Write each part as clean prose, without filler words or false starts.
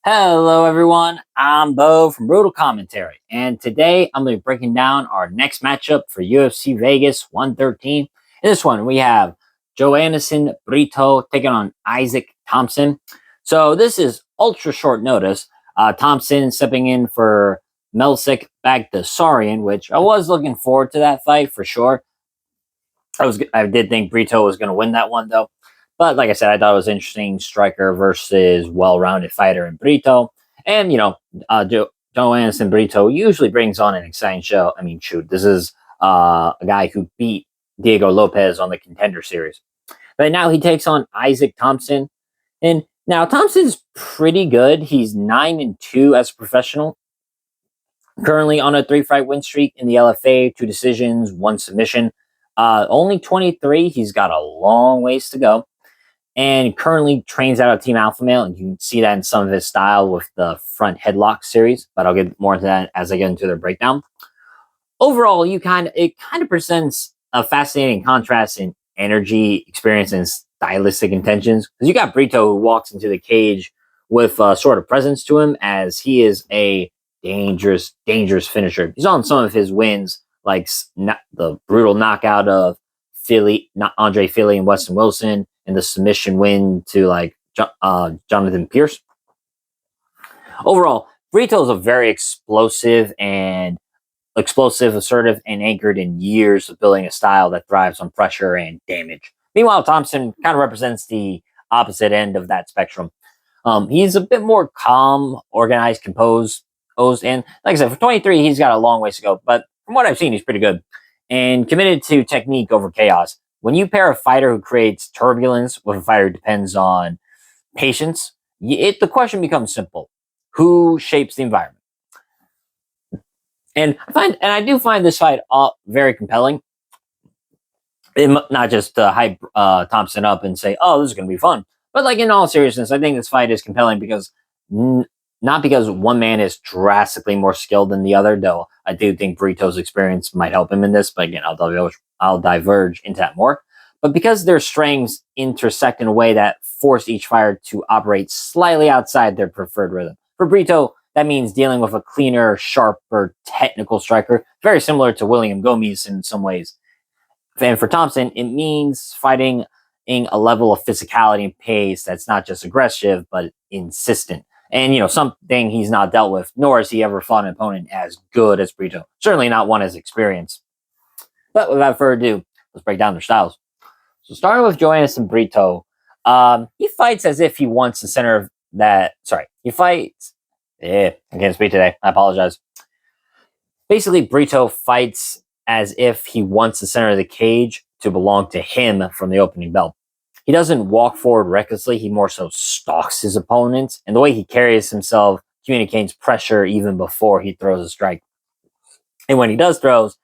Hello, everyone. I'm Bo from Brutal Commentary, and today I'm going to be breaking down our next matchup for UFC Vegas 113. In this one, we have Joanderson Brito taking on Issac Thompson. So this is ultra short notice. Thompson stepping in for Melsic Bagdasarian, which I was looking forward to that fight for sure. I did think Brito was going to win that one though. But like I said, I thought it was interesting striker versus well-rounded fighter in Brito. And, Joe Anderson Brito usually brings on an exciting show. I mean, shoot, this is a guy who beat Diego Lopez on the Contender Series. But now he takes on Issac Thompson. And now Thompson's pretty good. He's 9-2 as a professional. Currently on a 3-fight win streak in the LFA, 2 decisions, 1 submission. Only 23. He's got a long ways to go. And currently trains out of Team Alpha Male, and you can see that in some of his style with the front headlock series. But I'll get more into that as I get into their breakdown. Overall, it kind of presents a fascinating contrast in energy, experience, and stylistic intentions. Because you got Brito who walks into the cage with a sort of presence to him, as he is a dangerous finisher. He's on some of his wins, like the brutal knockout of Andre Philly and Weston Wilson, and the submission win to Jonathan Pierce. Overall, Brito is a very explosive, assertive, and anchored in years of building a style that thrives on pressure and damage. Meanwhile, Thompson kind of represents the opposite end of that spectrum. He's a bit more calm, organized, composed, and like I said, for 23, he's got a long ways to go. But from what I've seen, he's pretty good and committed to technique over chaos. When you pair a fighter who creates turbulence with a fighter who depends on patience, the question becomes simple: who shapes the environment? And I do find this fight very compelling. Not just to hype Thompson up and say, "Oh, this is going to be fun," but like in all seriousness, I think this fight is compelling because not because one man is drastically more skilled than the other, though I do think Brito's experience might help him in this. But again, I'll diverge into that more. But because their strengths intersect in a way that force each fighter to operate slightly outside their preferred rhythm. For Brito, that means dealing with a cleaner, sharper, technical striker, very similar to William Gomes in some ways. And for Thompson, it means fighting in a level of physicality and pace that's not just aggressive, but insistent. And, something he's not dealt with, nor has he ever fought an opponent as good as Brito. Certainly not one as experienced. But without further ado, let's break down their styles. So starting with Joanderson Brito, he fights as if he wants the center of that. He fights. I can't speak today. I apologize. Basically, Brito fights as if he wants the center of the cage to belong to him from the opening bell. He doesn't walk forward recklessly. He more so stalks his opponents. And the way he carries himself communicates pressure even before he throws a strike. And when he does throws,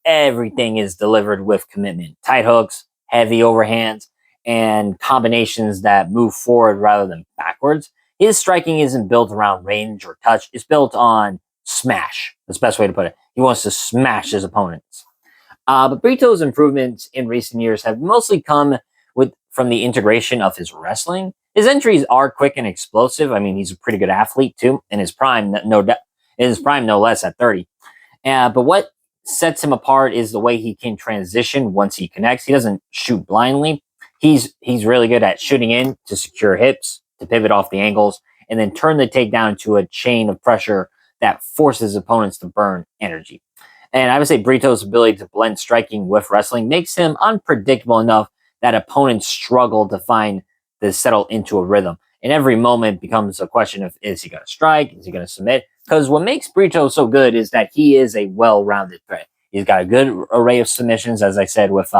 everything is delivered with commitment. Tight hooks, heavy overhands, and combinations that move forward rather than backwards. His striking isn't built around range or touch. It's built on smash. That's the best way to put it. He wants to smash his opponents. But Brito's improvements in recent years have mostly come from the integration of his wrestling. His entries are quick and explosive. I mean, he's a pretty good athlete too, in his prime, no less at 30. But what sets him apart is the way he can transition once he connects. He doesn't shoot blindly. He's really good at shooting in to secure hips, to pivot off the angles, and then turn the takedown into a chain of pressure that forces opponents to burn energy. And I would say Brito's ability to blend striking with wrestling makes him unpredictable enough that opponents struggle to settle into a rhythm. And every moment becomes a question of, is he going to strike? Is he going to submit? Because what makes Brito so good is that he is a well-rounded threat. He's got a good array of submissions, as I said, with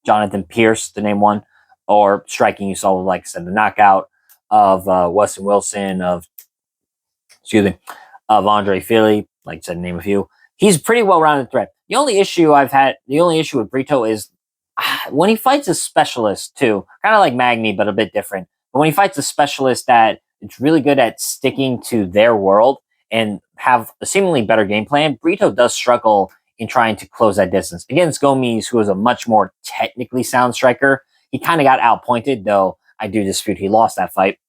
Jonathan Pierce, to name one, or striking. You saw, like I said, the knockout of Weston Wilson, of Andre Philly, like I said, name a few. He's a pretty well-rounded threat. The only issue with Brito is when he fights a specialist too, kind of like Magny, but a bit different. But when he fights a specialist that it's really good at sticking to their world and have a seemingly better game plan, Brito does struggle in trying to close that distance. Against Gomes, who is a much more technically sound striker, he kind of got outpointed, though I do dispute he lost that fight.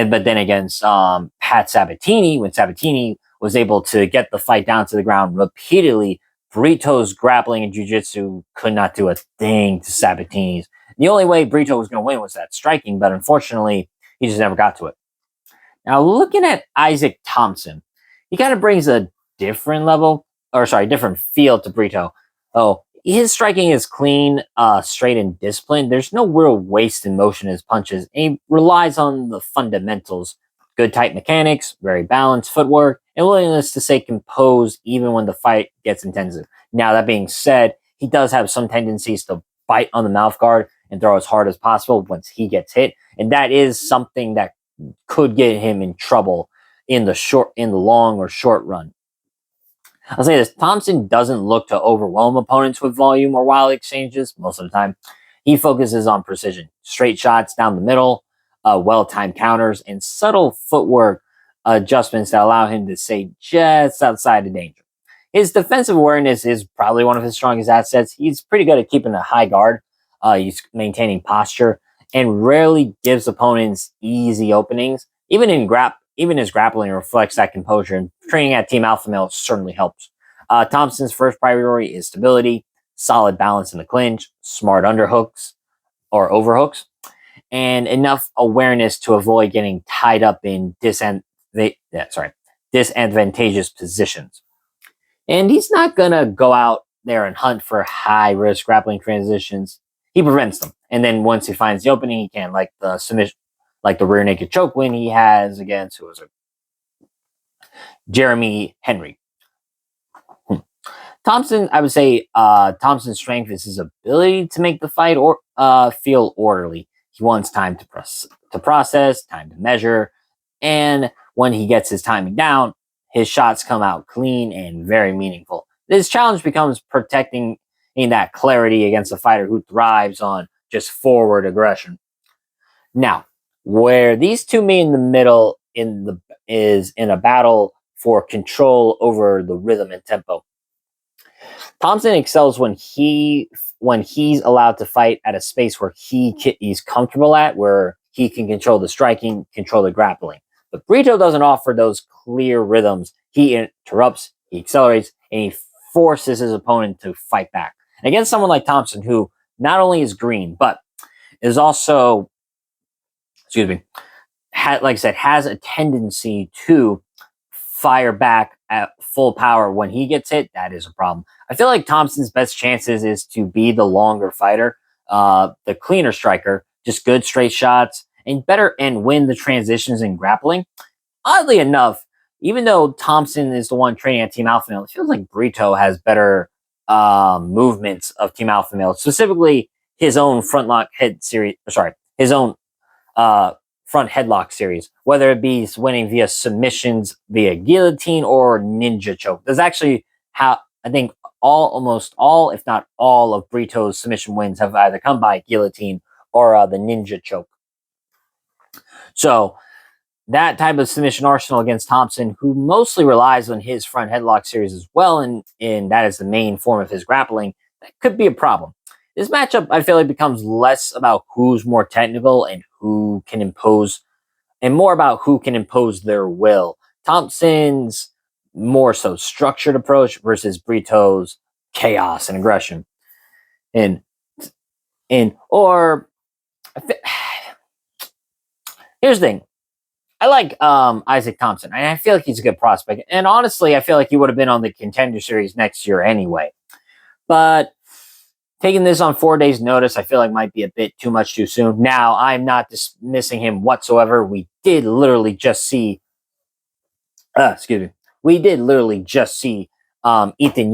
but then against Pat Sabatini, when Sabatini was able to get the fight down to the ground repeatedly, Brito's grappling and jiu-jitsu could not do a thing to Sabatini's. The only way Brito was going to win was that striking, but unfortunately, he just never got to it. Now, looking at Issac Thompson, he kind of brings a different level, or sorry, different feel to Brito. Oh, his striking is clean, straight, and disciplined. There's no real waste in motion in his punches, and he relies on the fundamentals. Good tight mechanics, very balanced footwork, and willingness to stay composed even when the fight gets intensive. Now, that being said, he does have some tendencies to bite on the mouth guard and throw as hard as possible once he gets hit, and that is something that could get him in trouble in the long or short run. I'll say this, Thomson doesn't look to overwhelm opponents with volume or wild exchanges most of the time. He focuses on precision, straight shots down the middle, well-timed counters, and subtle footwork adjustments that allow him to stay just outside of danger. His defensive awareness is probably one of his strongest assets. He's pretty good at keeping a high guard. He's maintaining posture and rarely gives opponents easy openings. Even his grappling reflects that composure, and training at Team Alpha Male certainly helps. Thompson's first priority is stability, solid balance in the clinch, smart underhooks or overhooks, and enough awareness to avoid getting tied up in disadvantageous positions. And he's not going to go out there and hunt for high-risk grappling transitions. He prevents them. And then once he finds the opening, he can, like the submission, like the rear naked choke win he has against, who was it? Jeremy Henry. Thomson, I would say Thompson's strength is his ability to make the fight feel orderly. He wants time to process, time to measure, and when he gets his timing down, his shots come out clean and very meaningful. His challenge becomes protecting in that clarity against a fighter who thrives on just forward aggression. Now, where these two meet in the middle is in a battle for control over the rhythm and tempo. Thomson excels when he's allowed to fight at a space where he's comfortable at, where he can control the striking, control the grappling. But Brito doesn't offer those clear rhythms. He interrupts, he accelerates, and he forces his opponent to fight back. Against someone like Thomson, who not only is green, but is also, like I said, has a tendency to fire back at full power when he gets hit, that is a problem. I feel like Thompson's best chances is to be the longer fighter, the cleaner striker, just good straight shots, and win the transitions and grappling. Oddly enough, even though Thomson is the one training at Team Alpha Male, it feels like Brito has better movements of Team Alpha Male, specifically his own front headlock series, whether it be winning via submissions, via guillotine, or ninja choke. That's actually how I think almost all, if not all, of Brito's submission wins have either come by guillotine or the ninja choke. So that type of submission arsenal against Thomson, who mostly relies on his front headlock series as well, and that is the main form of his grappling, that could be a problem. This matchup, I feel like, becomes less about who's more technical and who can impose, and more about who can impose their will. Thompson's more so structured approach versus Brito's chaos and aggression. Here's the thing. I like Issac Thompson, and I feel like he's a good prospect. And honestly, I feel like he would have been on the Contender Series next year anyway. But taking this on 4 days' notice, I feel like might be a bit too much too soon. Now, I'm not dismissing him whatsoever. We did literally just see Ethan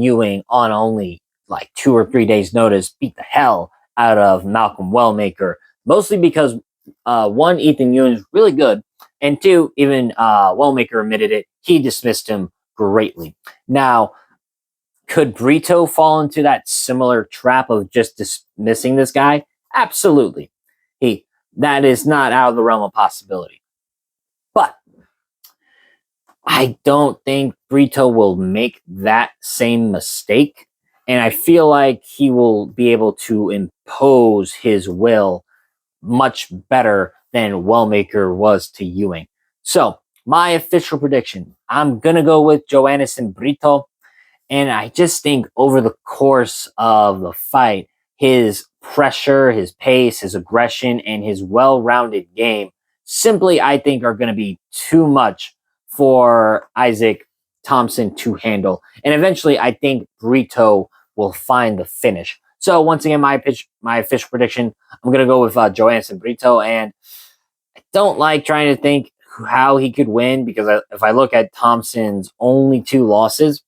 Ewing on only like 2 or 3 days' notice beat the hell out of Malcolm Wellmaker, mostly because one, Ethan Ewing is really good, and two, even Wellmaker admitted it, he dismissed him greatly. Now, could Brito fall into that similar trap of just dismissing this guy? Absolutely. That is not out of the realm of possibility. But I don't think Brito will make that same mistake, and I feel like he will be able to impose his will much better than Wellmaker was to Ewing. So, my official prediction, I'm going to go with Joanderson Brito. And I just think over the course of the fight, his pressure, his pace, his aggression, and his well-rounded game simply, I think, are going to be too much for Issac Thompson to handle. And eventually, I think Brito will find the finish. So once again, my official prediction, I'm going to go with Joanderson Brito. And I don't like trying to think how he could win because if I look at Thompson's only 2 losses,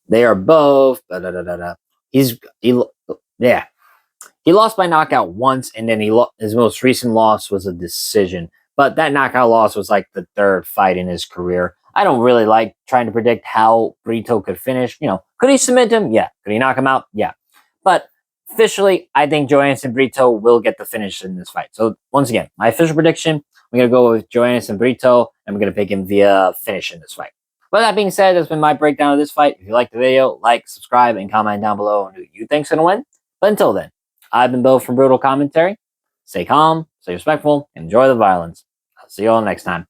they are both. Yeah. He lost by knockout once, and then his most recent loss was a decision. But that knockout loss was like the 3rd fight in his career. I don't really like trying to predict how Brito could finish. Could he submit him? Yeah. Could he knock him out? Yeah. But officially, I think Joanderson Brito will get the finish in this fight. So once again, my official prediction, I'm going to go with Joanderson Brito, and I'm going to pick him via finish in this fight. With that being said, that's been my breakdown of this fight. If you liked the video, like, subscribe, and comment down below on who you think's going to win. But until then, I've been Bill from Brutal Commentary. Stay calm, stay respectful, and enjoy the violence. I'll see you all next time.